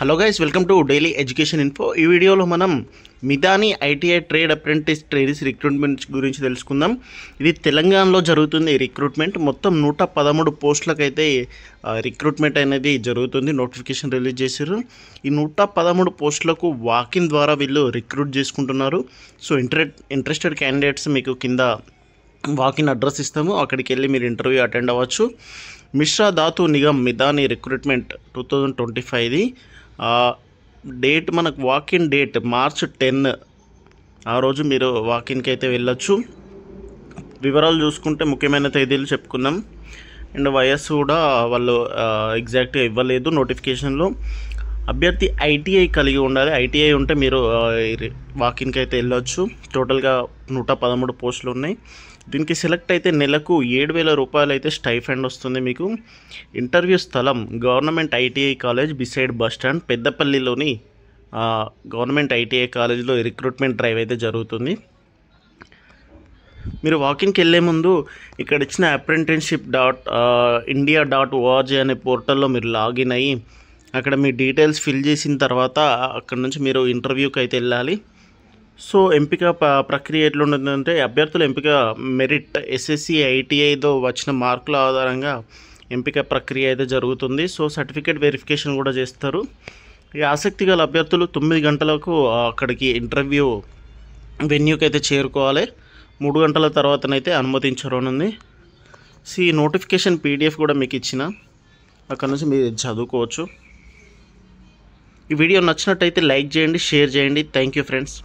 Hello guys, welcome to daily education info. ఈ వీడియోలో మనం Midhani ITI trade apprentice trainees recruitment గురించి తెలుసుకుందాం. ఇది తెలంగాణలో జరుగుతుంది. రిక్రూట్మెంట్ మొత్తం 113 పోస్టులకైతే రిక్రూట్మెంట్ అనేది జరుగుతుంది. నోటిఫికేషన్ రిలీజ్ చేశారు. ఈ 113 పోస్టులకు వాకిన్ ద్వారా వీళ్ళు రిక్రూట్ చేసుకుంటున్నారు. సో ఇంట్రెస్టెడ్ క్యాండిడేట్స్ మీకు కింద వాకిన్ అడ్రస్ ఇస్తాము, అక్కడికి వెళ్ళి మీరు ఇంటర్వ్యూ అటెండ్ అవ్వచ్చు. మిశ్రా ధాతు నిగమ్ మిదాని రిక్రూట్మెంట్ 2025ది డేట్ మనకు వాకిన్ డేట్ March 10. ఆ రోజు మీరు వాకిన్కి అయితే వెళ్ళొచ్చు. వివరాలు చూసుకుంటే ముఖ్యమైన తేదీలు చెప్పుకున్నాం. అండ్ వయస్సు కూడా వాళ్ళు ఎగ్జాక్ట్గా ఇవ్వలేదు నోటిఫికేషన్లో. అభ్యర్థి ఐటీఐ కలిగి ఉండాలి. ఐటీఐ ఉంటే మీరు వాకిన్కి అయితే వెళ్ళొచ్చు. టోటల్గా 113 పోస్టులు ఉన్నాయి. దీనికి సెలెక్ట్ అయితే నెలకు 7,000 రూపాయలు అయితే స్టైఫండ్ వస్తుంది మీకు. ఇంటర్వ్యూ స్థలం government ITI college beside bus stand, పెద్దపల్లిలోని గవర్నమెంట్ ఐటీఐ కాలేజ్లో రిక్రూట్మెంట్ డ్రైవ్ అయితే జరుగుతుంది. మీరు వాకిన్కి వెళ్ళే ముందు ఇక్కడ ఇచ్చిన apprenticeship.india.org అనే పోర్టల్లో మీరు లాగిన్ అయ్యి అక్కడ మీ డీటెయిల్స్ ఫిల్ చేసిన తర్వాత అక్కడ నుంచి మీరు ఇంటర్వ్యూకి అయితే వెళ్ళాలి. సో ఎంపిక ప్రక్రియ ఎట్లుంటుందంటే, అభ్యర్థుల ఎంపిక మెరిట్ ఎస్ఎస్సి ఐటీఐతో వచ్చిన మార్కుల ఆధారంగా ఎంపిక ప్రక్రియ అయితే జరుగుతుంది. సో సర్టిఫికేట్ వెరిఫికేషన్ కూడా చేస్తారు. ఈ ఆసక్తి గల అభ్యర్థులు 9 గంటలకు అక్కడికి ఇంటర్వ్యూ వెన్యూకి అయితే చేరుకోవాలి. 3 గంటల తర్వాతనైతే అనుమతించనుంది. ఈ నోటిఫికేషన్ PDF కూడా మీకు ఇచ్చిన, అక్కడ నుంచి మీరు చదువుకోవచ్చు. ఈ వీడియో నచ్చినట్టయితే లైక్ చేయండి, షేర్ చేయండి. Thank you friends.